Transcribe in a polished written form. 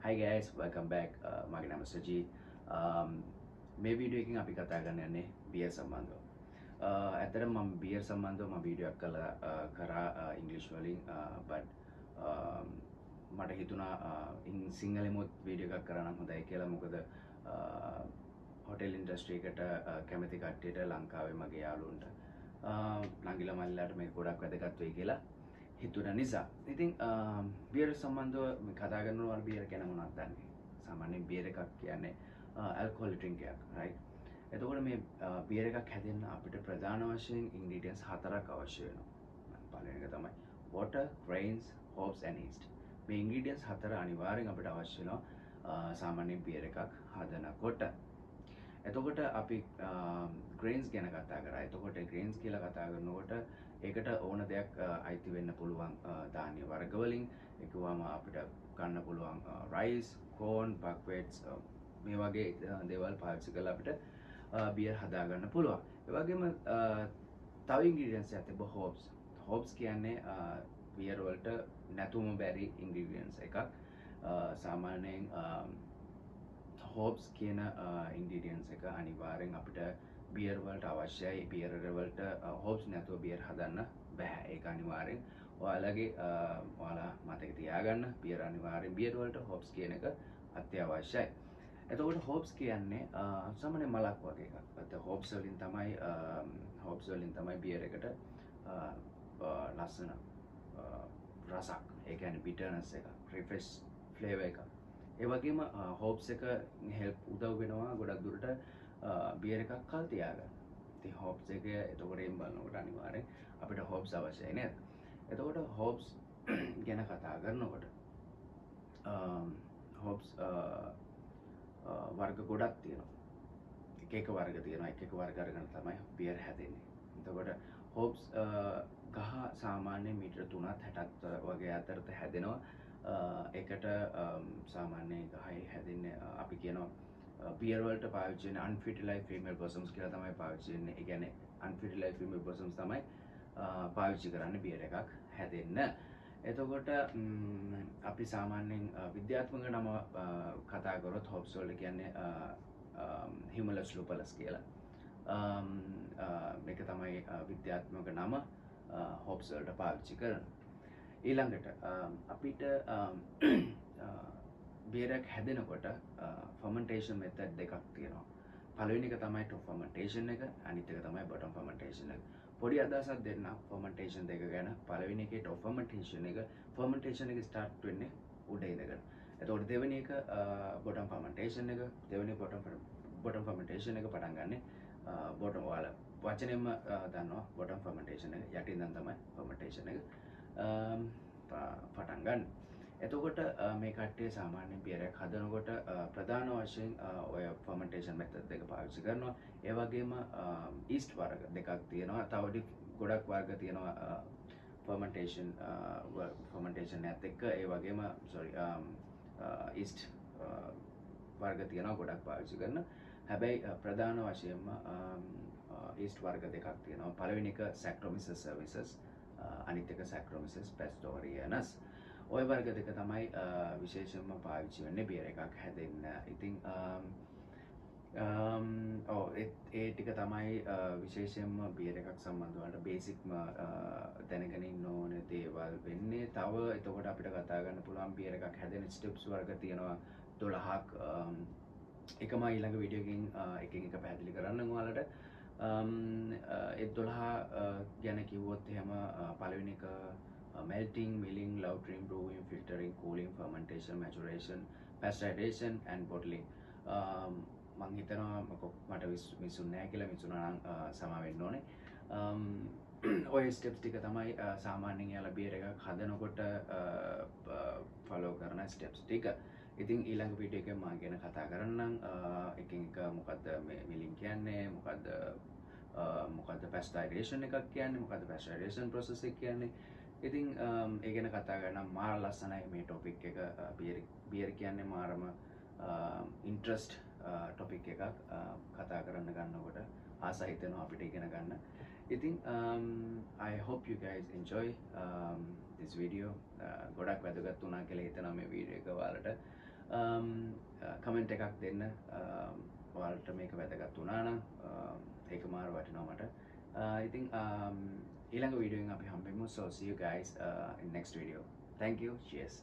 Hi guys, welcome back. මගේ නම සජීත්. මේ වීඩියෝ එකකින් අපි කතා කරන්න යන්නේ බියර් සම්බන්ධව. ඇත්තටම මම බියර් සම්බන්ධව මම වීඩියෝ එකක් කරා ඉංග්‍රීසි වලින් but මට හිතුණා සිංහලෙමුත් වීඩියෝ එකක් කරා නම් හොඳයි කියලා. මොකද හොටෙල් ඉන්ඩස්ට්‍රි එකට කැමති කට්ටියට ලංකාවේ මගේ යාළුවන්ට නංගිලා මල්ලිලාට මේක ගොඩක් වැදගත් වෙයි කියලා හිතුන නිසා. ඉතින් බියර් සම්බන්ධව කතා කරනවා බියර් කියන මොනවද දන්නේ. සාමාන්‍යයෙන් බියර් එකක් කියන්නේ ඇල්කොහොල් ඩ්‍රින්ක් එකක්, right? එතකොට මේ බියර් එකක් හැදෙන්න අපිට ප්‍රධාන වශයෙන් ඉන්ග්‍රීඩියන්ට්ස් 4ක් අවශ්‍ය වෙනවා. පළවෙනි එක තමයි water, grains, hops and yeast. මේ ඉන්ග්‍රීඩියන්ට්ස් 4 අනිවාර්යෙන් අපිට අවශ්‍ය වෙනවා සාමාන්‍යයෙන් බියර් එකක් හදනකොට. එතකොට අපි ග්‍රේන්ස් ගැන කතා කරා. එතකොට ග්‍රේන්ස් කියලා කතා කරනකොට ඒකට ඕන දෙයක් අයිති වෙන්න පුළුවන් ධාන්‍ය වර්ග වලින්. ඒ කිව්වම අපිට ගන්න පුළුවන් රයිස්, කෝන්, බක්වෙට්ස් මේ වගේ දේවල් පාවිච්චි කරලා අපිට බියර් හදා ගන්න පුළුවන්. ඒ වගේම තව ඉන්ග්‍රීඩියන්ට්ස් එකක් තිබ්බ හොප්ස්. හොප්ස් කියන්නේ බියර් වලට නැතුම බැරි ඉන්ග්‍රීඩියන්ට්ස් එකක්. සාමාන්‍යයෙන් හොප්ස් කියන ඉන්ග්‍රීඩියන්ට්ස් එක අනිවාර්යෙන් අපිට බියර් වලට අවශ්‍යයි. බියර් වලට හොප්ස් නැතුව බියර් හදන්න බෑ. ඒක අනිවාර්යෙන් ඔයාලා මතක තියාගන්න. බියර් අනිවාර්යෙන් බියර් වලට හොප්ස් කියන එක අත්‍යවශ්‍යයි. එතකොට හොප්ස් කියන්නේ සාමාන්‍ය මලක් වගේ එකක්. හොප්ස් වලින් තමයි බියර් එකට ලස්සන රසක්. ඒ කියන්නේ bitterness එක, refresh flavor එක. ඒ වගේම හොප්ස් එක උදව් වෙනවා ගොඩක් දුරට බියර් එකක් කල් තියාගන්න. ඉතින් හොප්ස් එක එතකොට එම් බලනකොට අනිවාර්යෙන් අපිට හොප්ස් අවශ්‍යයි නේද? එතකොට හොප්ස් ගැන කතා කරනකොට හොප්ස් වර්ග ගොඩක් තියෙනවා. එක වර්ග තියෙනවා. එක වර්ග අරගෙන තමයි බියර් හැදෙන්නේ. එතකොට හොප්ස් ගහ සාමාන්‍යයෙන් මීටර 3-6ක් වගේ අතරත හැදෙනවා. ඒකට සාමාන්‍යයෙන් ගහේ හැදෙන්නේ අපි කියනවා බියර් වලට පාවිච්චි වෙන unfertilized female blossoms කියලා තමයි පාවිච්චි වෙන්නේ. ඒ කියන්නේ unfertilized female blossoms තමයි පාවිච්චි කරන්නේ බියර් එකක් හැදෙන්න. එතකොට අපි සාමාන්‍යයෙන් විද්‍යාත්මක නම කතා කරොත් හොප්ස් වලට කියන්නේ Humulus lupulus කියලා. මේක තමයි විද්‍යාත්මක නම හොප්ස් වලට පාවිච්චි කරන්නේ. ඊළඟට අපිට බියර් එකක් හැදෙනකොට ෆර්මන්ටේෂන් මෙතඩ් දෙකක් තියෙනවා. පළවෙනි එක තමයි top fermentation එක, අනිත් එක තමයි bottom fermentation එක. පොඩි අදහසක් දෙන්න fermentation දෙක ගැන. පළවෙනි එකේ top fermentation එක start වෙන්නේ උඩ ඉඳගෙන. එතකොට දෙවෙනි එක bottom fermentation එක. දෙවෙනි bottom fermentation එක පටන් ගන්නෙ bottom වල. වචනෙන්ම දන්නවා bottom fermentation එක යටින් ඉඳන් තමයි fermentation එක පටන් ගන්න. එතකොට මේ කට්ටිය සාමාන්‍යයෙන් බියර් එකක් හදනකොට ප්‍රධාන වශයෙන් ඔය fermentation method දෙක පාවිච්චි කරනවා. ඒ වගේම yeast වර්ග දෙකක් තියෙනවා. තව ගොඩක් වර්ග තියෙනවා fermentation එකත් එක්ක. ඒ වගේම yeast වර්ග තියෙනවා ගොඩක් පාවිච්චි කරන. හැබැයි ප්‍රධාන වශයෙන්ම yeast වර්ග දෙකක් තියෙනවා. පළවෙනි එක Saccharomyces cerevisiae, අනිත් එක Saccharomyces pastorianus. ඔය වර්ග දෙක තමයි විශේෂයෙන්ම පාවිච්චි වෙන්නේ බියර් එකක් හැදෙන්න. ඉතින් ඒ ටික තමයි විශේෂයෙන්ම බියර් එකක් සම්බන්ධව බේසික්ම දැනගෙන ඉන්න ඕන දේවල් වෙන්නේ. තව එතකොට අපිට කතා කරන්න පුළුවන් බියර් එකක් හැදෙන ස්ටෙප්ස් වර්ග තියෙනවා 12ක්. එකම ඊළඟ වීඩියෝ එකකින් එකින් එක පැහැදිලි කරන්නම් ඔයාලට. ඒ 12 ගැන කිව්වොත් එහෙම පළවෙනි එක melting, milling, lautering, brewing, filtering, cooling, fermentation, maturation, pasteurization and bottling. මං හිතනවා මට මිසුන්නේ නැහැ කියලා. මිසුණා නම් සමා වෙන්න ඕනේ. ඔය ස්ටෙප්ස් ටික තමයි සාමාන්‍යයෙන් යාලා බියර් එකක් හදනකොට ෆලෝ කරන ස්ටෙප්ස් ටික. ඉතින් ඊළඟ වීඩියෝ එකේ මම ගැන කතා කරන්නම්. එකින් එක මොකද්ද මේ මිලින් කියන්නේ, මොකද්ද pasteurization එකක් කියන්නේ, මොකද්ද pasteurization process එක කියන්නේ. ඉතින් ඒ ගැන කතා කරනම් මාර ලස්සනයි මේ ටොපික් එක. බියර් කියන්නේ මාරම ඉන්ට්‍රස්ට් ටොපික් එකක්. කතා කරන්න ගන්නකොට ආස හිතෙනවා අපිට ඉගෙන ගන්න. ඉතින් I hope you guys enjoy this video. ගොඩක් වැදගත් වුණා කියලා හිතනවා මේ වීඩියෝ එක ඔයාලට. කමෙන්ට් එකක් දෙන්න. ඔයාලට මේක වැදගත් වුණා නම් ඒක මාර වටිනවා මට. ඉතින් ඊළඟ වීඩියෝ එකෙන් අපි හම්බෙමු. So see you guys in next video. Thank you. Cheers.